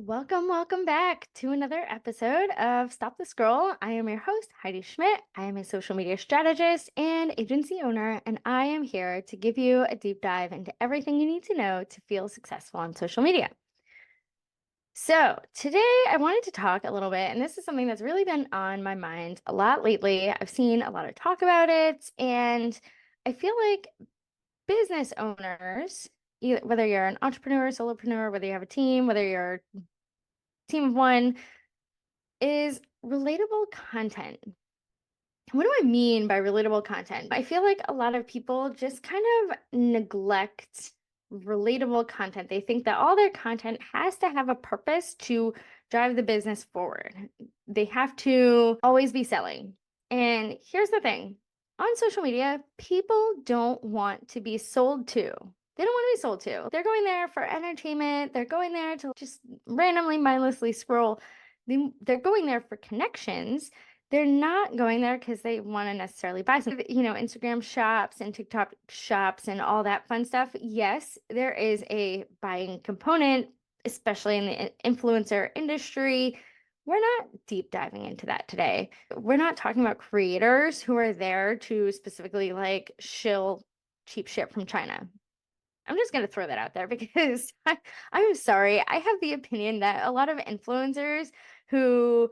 Welcome back to another episode of Stop the Scroll. I am your host, Heidi Schmidt. I am a social media strategist and agency owner, and I am here to give you a deep dive into everything you need to know to feel successful on social media. So today I wanted to talk a little bit, and this is something that's really been on my mind a lot lately. I've seen a lot of talk about it, and I feel like business owners, whether you're an entrepreneur, solopreneur, whether you have a team, whether you're a team of one, is relatable content. What do I mean by relatable content? I feel like a lot of people just kind of neglect relatable content. They think that all their content has to have a purpose to drive the business forward. They have to always be selling. And here's the thing, on social media, people don't want to be sold to. They don't want to be sold to. They're going there for entertainment. They're going there to just randomly, mindlessly scroll. They're going there for connections. They're not going there because they want to necessarily buy something. Instagram shops and TikTok shops and all that fun stuff. Yes, there is a buying component, especially in the influencer industry. We're not deep diving into that today. We're not talking about creators who are there to specifically like shill cheap shit from China. I'm just going to throw that out there because I'm sorry. I have the opinion that a lot of influencers who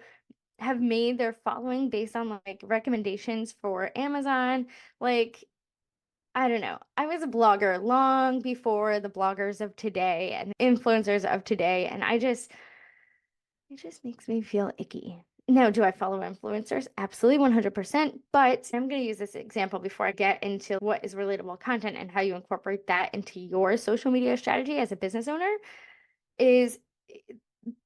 have made their following based on like recommendations for Amazon. Like, I don't know. I was a blogger long before the bloggers of today and influencers of today. And it just makes me feel icky. Now, do I follow influencers? Absolutely 100%. But I'm going to use this example before I get into what is relatable content and how you incorporate that into your social media strategy as a business owner. Is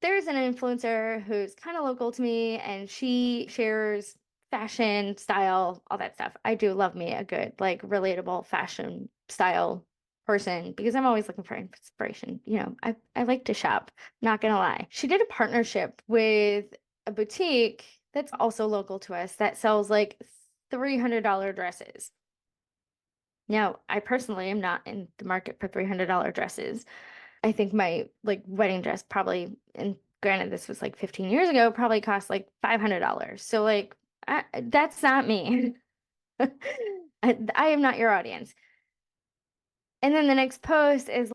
there's an influencer who's kind of local to me and she shares fashion, style, all that stuff. I do love me a good, like, relatable fashion style person because I'm always looking for inspiration. I like to shop, not gonna lie. She did a partnership with a boutique that's also local to us that sells like $300 dresses. Now, I personally am not in the market for $300 dresses. I think my like wedding dress probably, and granted this was like 15 years ago, probably cost like $500. So like that's not me. I am not your audience. And then the next post is,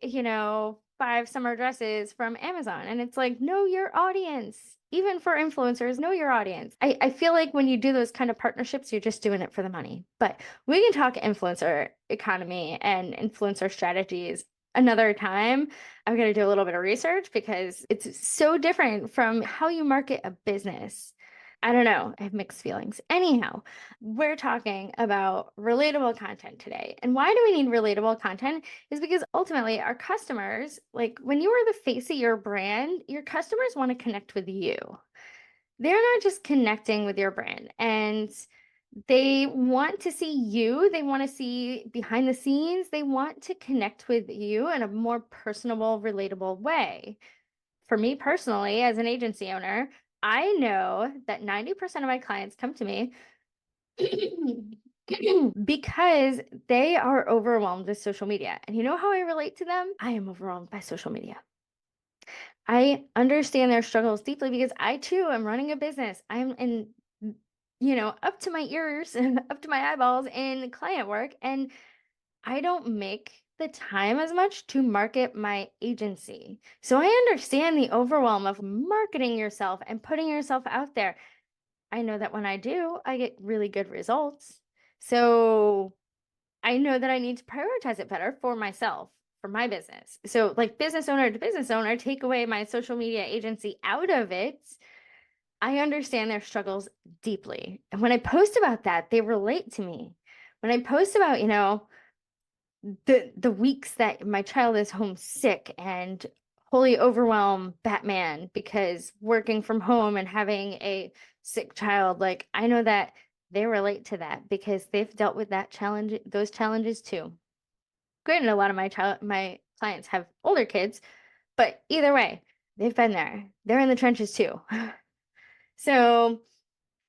five summer dresses from Amazon. And it's like, know your audience. Even for influencers, know your audience. I feel like when you do those kind of partnerships, you're just doing it for the money. But we can talk influencer economy and influencer strategies another time. I'm going to do a little bit of research because it's so different from how you market a business. I don't know. I have mixed feelings. Anyhow, we're talking about relatable content today. And why do we need relatable content? Is because ultimately our customers, like when you are the face of your brand, your customers want to connect with you. They're not just connecting with your brand, and they want to see you. They want to see behind the scenes. They want to connect with you in a more personable, relatable way. For me personally, as an agency owner, I know that 90% of my clients come to me because they are overwhelmed with social media. And you know how I relate to them? I am overwhelmed by social media. I understand their struggles deeply because I too am running a business. I'm in, up to my ears and up to my eyeballs in client work. And I don't make the time as much to market my agency. So I understand the overwhelm of marketing yourself and putting yourself out there. I know that when I do, I get really good results. So I know that I need to prioritize it better for myself, for my business. So, like business owner to business owner, take away my social media agency out of it. I understand their struggles deeply. And when I post about that, they relate to me. When I post about, the weeks that my child is homesick and wholly overwhelmed Batman because working from home and having a sick child, like I know that they relate to that because they've dealt with those challenges too. Granted, a lot of my clients have older kids, but either way, they've been there. They're in the trenches too. So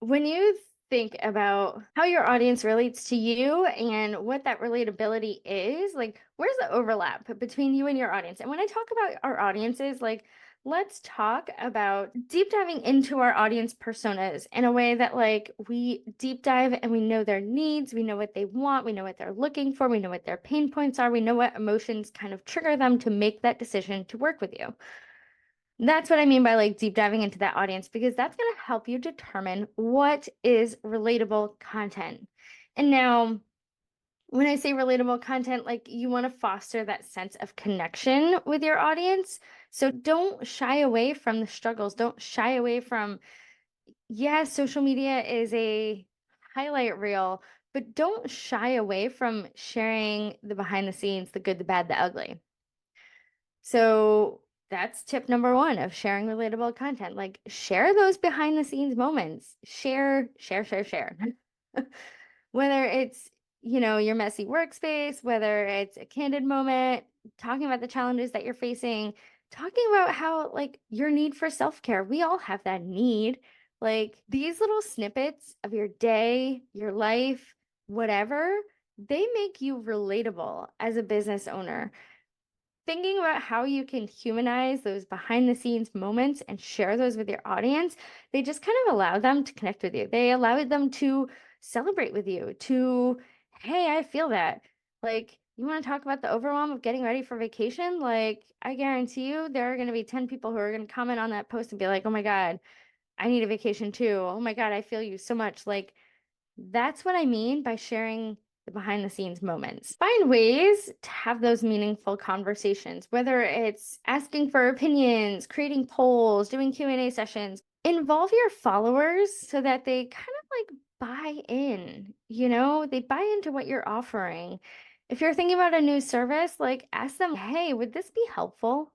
when you think about how your audience relates to you and what that relatability is, like where's the overlap between you and your audience? And when I talk about our audiences, like let's talk about deep diving into our audience personas in a way that like we deep dive and we know their needs, we know what they want, we know what they're looking for, we know what their pain points are, we know what emotions kind of trigger them to make that decision to work with you. That's what I mean by like deep diving into that audience, because that's going to help you determine what is relatable content. And now, when I say relatable content, like you want to foster that sense of connection with your audience. So don't shy away from the struggles. Don't shy away from, yes, social media is a highlight reel, but don't shy away from sharing the behind the scenes, the good, the bad, the ugly. So that's tip number one of sharing relatable content. Like share those behind the scenes moments. Share, share, share, share. Whether it's, your messy workspace, whether it's a candid moment, talking about the challenges that you're facing, talking about how like your need for self-care. We all have that need. Like these little snippets of your day, your life, whatever, they make you relatable as a business owner. Thinking about how you can humanize those behind the scenes moments and share those with your audience, they just kind of allow them to connect with you. They allow them to celebrate with you, to, hey, I feel that. Like, you want to talk about the overwhelm of getting ready for vacation? Like, I guarantee you there are going to be 10 people who are going to comment on that post and be like, oh my God, I need a vacation too. Oh my God, I feel you so much. Like, that's what I mean by sharing the behind the scenes moments. Find ways to have those meaningful conversations, whether it's asking for opinions, creating polls, doing Q&A sessions. Involve your followers so that they kind of like buy in, they buy into what you're offering. If you're thinking about a new service, like ask them, hey, would this be helpful?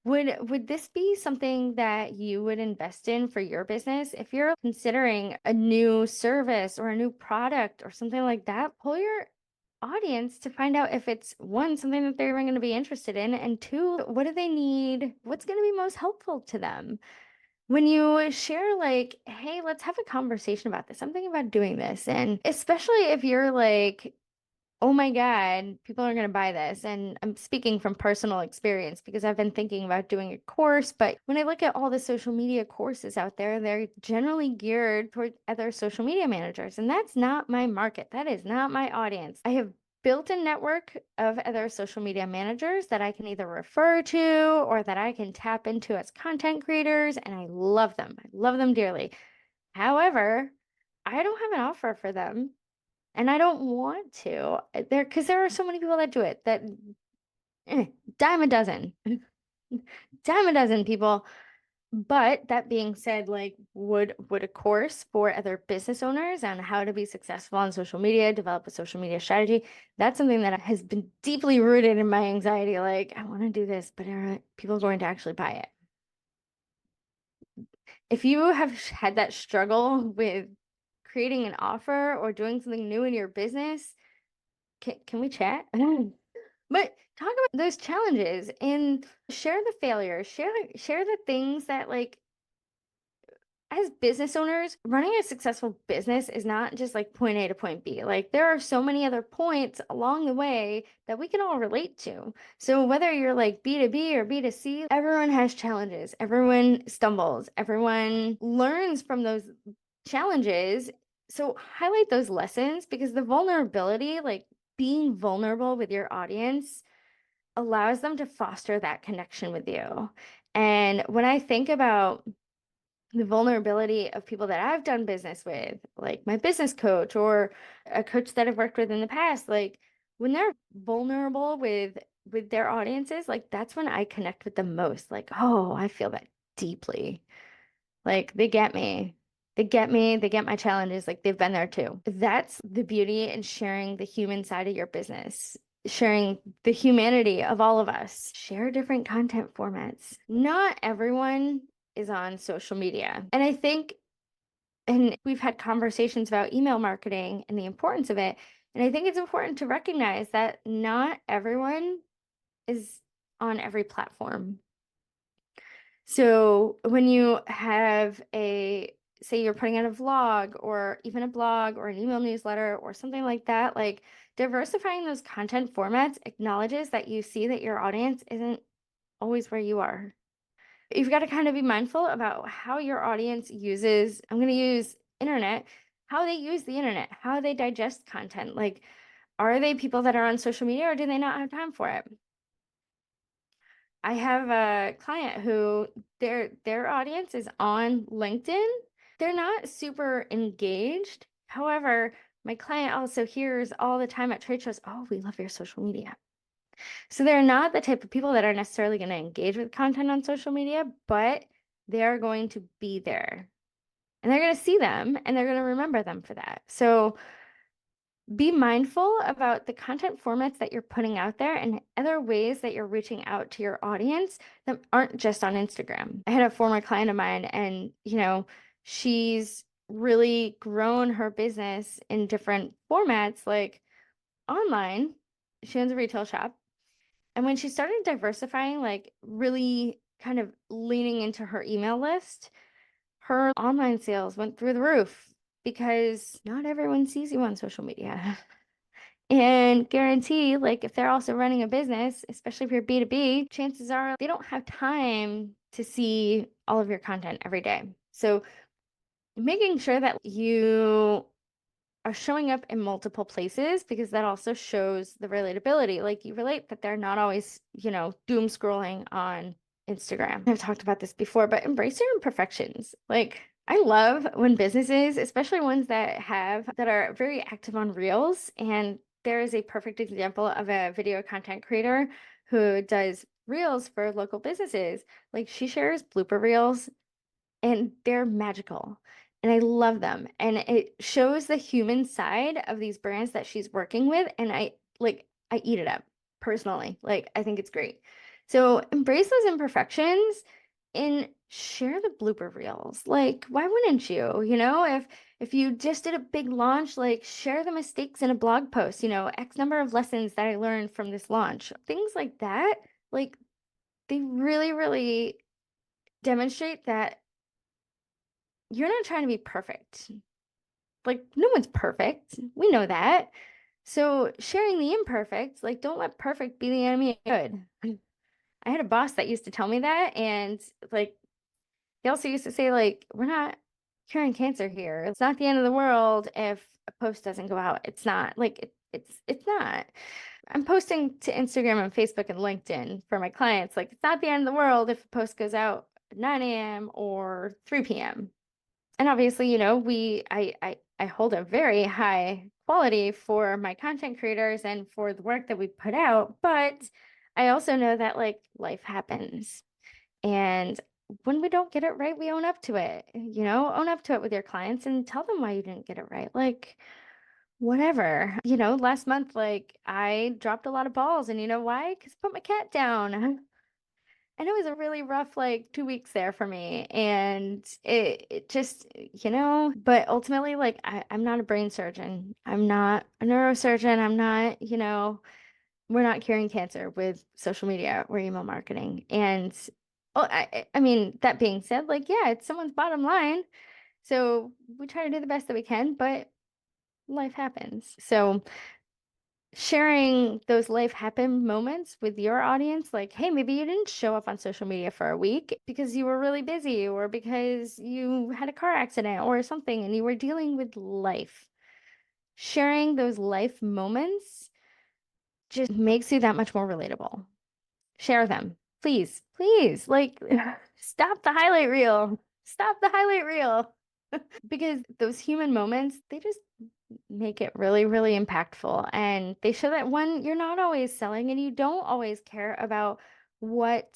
Would this be something that you would invest in for your business? If you're considering a new service or a new product or something like that, pull your audience to find out if it's one, something that they're even going to be interested in, and two, what do they need? What's going to be most helpful to them? When you share like, hey, let's have a conversation about this. I'm thinking about doing this. And especially if you're like, oh my God, people are going to buy this. And I'm speaking from personal experience because I've been thinking about doing a course. But when I look at all the social media courses out there, they're generally geared toward other social media managers. And that's not my market. That is not my audience. I have built a network of other social media managers that I can either refer to or that I can tap into as content creators. And I love them. I love them dearly. However, I don't have an offer for them. And I don't want to because there are so many people that do it that eh, dime a dozen, dime a dozen people. But that being said, like would a course for other business owners on how to be successful on social media, develop a social media strategy, that's something that has been deeply rooted in my anxiety. Like, I want to do this, but are people going to actually buy it? If you have had that struggle with creating an offer or doing something new in your business, can we chat? But talk about those challenges and share the failures, share the things that like as business owners, running a successful business is not just like point A to point B. Like there are so many other points along the way that we can all relate to. So whether you're like B2B or B2C, everyone has challenges. Everyone stumbles. Everyone learns from those challenges. So highlight those lessons because the vulnerability, like being vulnerable with your audience, allows them to foster that connection with you. And when I think about the vulnerability of people that I've done business with, like my business coach or a coach that I've worked with in the past, like when they're vulnerable with their audiences, like that's when I connect with them most. Like, oh, I feel that deeply. Like they get me. They get me, they get my challenges, like they've been there too. That's the beauty in sharing the human side of your business, sharing the humanity of all of us. Share different content formats. Not everyone is on social media. And I think, and we've had conversations about email marketing and the importance of it. And I think it's important to recognize that not everyone is on every platform. So when you have say you're putting out a vlog or even a blog or an email newsletter or something like that, like diversifying those content formats acknowledges that you see that your audience isn't always where you are. You've got to kind of be mindful about how your audience uses, I'm going to use internet, how they use the internet, how they digest content. Like, are they people that are on social media or do they not have time for it? I have a client who their audience is on LinkedIn. They're not super engaged. However, my client also hears all the time at trade shows, "Oh, we love your social media." So they're not the type of people that are necessarily going to engage with content on social media, but they're going to be there. And they're going to see them and they're going to remember them for that. So be mindful about the content formats that you're putting out there and other ways that you're reaching out to your audience that aren't just on Instagram. I had a former client of mine, and she's really grown her business in different formats, like online. She owns a retail shop. And when she started diversifying, like really kind of leaning into her email list, her online sales went through the roof because not everyone sees you on social media. And guarantee, like if they're also running a business, especially if you're B2B, chances are they don't have time to see all of your content every day. So making sure that you are showing up in multiple places, because that also shows the relatability. Like you relate that they're not always, doom scrolling on Instagram. I've talked about this before, but embrace your imperfections. Like I love when businesses, especially ones that are very active on Reels, and there is a perfect example of a video content creator who does Reels for local businesses. Like she shares blooper reels and they're magical. And I love them. And it shows the human side of these brands that she's working with. And I eat it up personally. Like, I think it's great. So embrace those imperfections and share the blooper reels. Like, why wouldn't you? If you just did a big launch, like share the mistakes in a blog post, X number of lessons that I learned from this launch. Things like that. Like, they really, really demonstrate that you're not trying to be perfect. Like, no one's perfect. We know that. So, sharing the imperfect, like, don't let perfect be the enemy of good. I had a boss that used to tell me that. And, like, he also used to say, like, we're not curing cancer here. It's not the end of the world if a post doesn't go out. It's not. Like, it's not. I'm posting to Instagram and Facebook and LinkedIn for my clients. Like, it's not the end of the world if a post goes out at 9 a.m. or 3 p.m. And obviously, I hold a very high quality for my content creators and for the work that we put out, but I also know that like life happens. And when we don't get it right, we own up to it. Own up to it with your clients and tell them why you didn't get it right. Like whatever. Last month, like I dropped a lot of balls, and you know why? Because I put my cat down. And it was a really rough, like 2 weeks there for me. And it just, but ultimately, like, I'm not a brain surgeon. I'm not a neurosurgeon. I'm not, we're not curing cancer with social media or email marketing. And I mean, that being said, like, yeah, it's someone's bottom line. So we try to do the best that we can, but life happens. So sharing those life happen moments with your audience, like, hey, maybe you didn't show up on social media for a week because you were really busy or because you had a car accident or something and you were dealing with life. Sharing those life moments just makes you that much more relatable. Share them, please, please. Like, stop the highlight reel. Stop the highlight reel. Because those human moments, they just make it really, really impactful. And they show that one, you're not always selling and you don't always care about what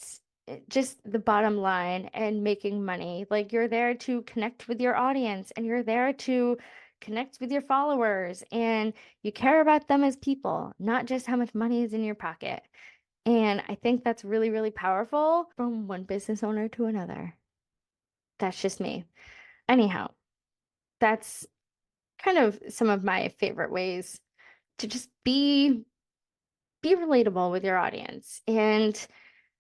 just the bottom line and making money. Like you're there to connect with your audience and you're there to connect with your followers and you care about them as people, not just how much money is in your pocket. And I think that's really, really powerful from one business owner to another. That's just me. Anyhow, that's kind of some of my favorite ways to just be relatable with your audience. And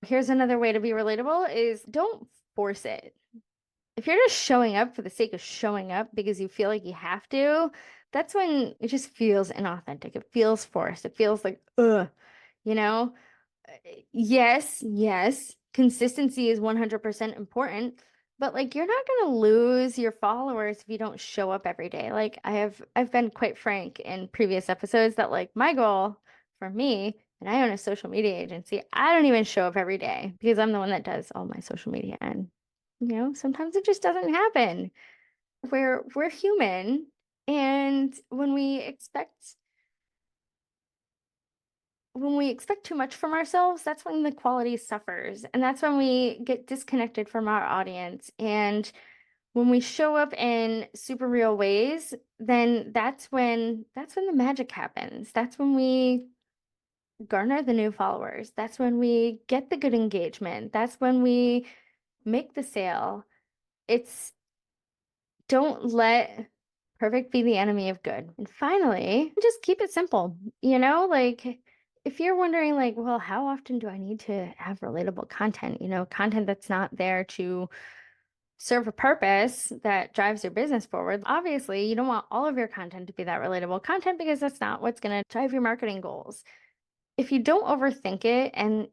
here's another way to be relatable is don't force it. If you're just showing up for the sake of showing up because you feel like you have to, that's when it just feels inauthentic. It feels forced. It feels like, ugh, you know? Yes, yes, consistency is 100% important, but like you're not going to lose your followers if you don't show up every day. Like I've been quite frank in previous episodes that like my goal for me, and I own a social media agency, I don't even show up every day because I'm the one that does all my social media, and sometimes it just doesn't happen. We're human, and when we expect too much from ourselves, that's when the quality suffers. And that's when we get disconnected from our audience. And when we show up in super real ways, then that's when the magic happens. That's when we garner the new followers. That's when we get the good engagement. That's when we make the sale. It's Don't let perfect be the enemy of good. And finally, just keep it simple. Like if you're wondering, like, well, how often do I need to have relatable content? Content that's not there to serve a purpose that drives your business forward. Obviously, you don't want all of your content to be that relatable content because that's not what's going to drive your marketing goals. If you don't overthink it, and,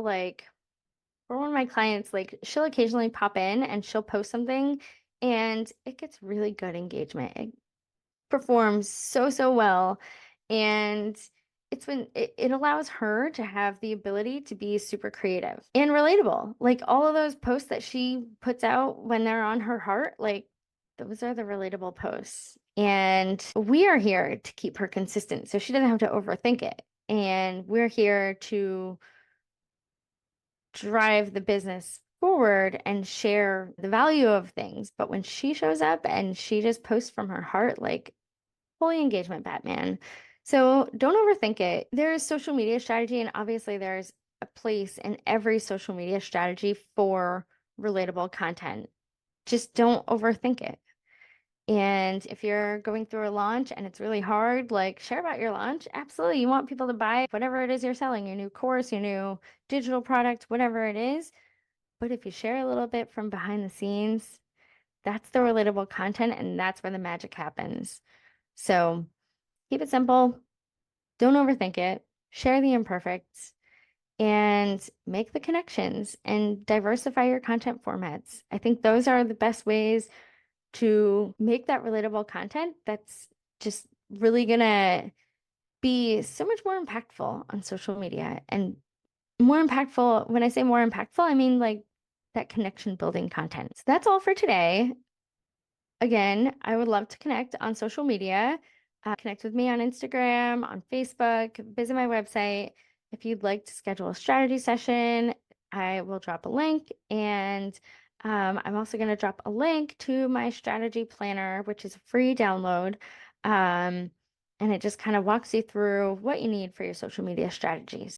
like, for one of my clients, like she'll occasionally pop in and she'll post something and it gets really good engagement. It performs so, so well. And it allows her to have the ability to be super creative and relatable. Like all of those posts that she puts out when they're on her heart, like those are the relatable posts. And we are here to keep her consistent so she doesn't have to overthink it. And we're here to drive the business forward and share the value of things. But when she shows up and she just posts from her heart, like fully engagement Batman. So don't overthink it. There is social media strategy, and obviously there's a place in every social media strategy for relatable content. Just don't overthink it. And if you're going through a launch and it's really hard, like share about your launch. Absolutely. You want people to buy whatever it is you're selling, your new course, your new digital product, whatever it is. But if you share a little bit from behind the scenes, that's the relatable content, and that's where the magic happens. So keep it simple. Don't overthink it. Share the imperfects and make the connections and diversify your content formats. I think those are the best ways to make that relatable content that's just really gonna be so much more impactful on social media. And more impactful, when I say more impactful, I mean like that connection building content. So that's all for today. Again, I would love to connect on social media. Connect with me on Instagram, on Facebook, visit my website. If you'd like to schedule a strategy session, I will drop a link. And I'm also going to drop a link to my strategy planner, which is a free download. And it just kind of walks you through what you need for your social media strategies.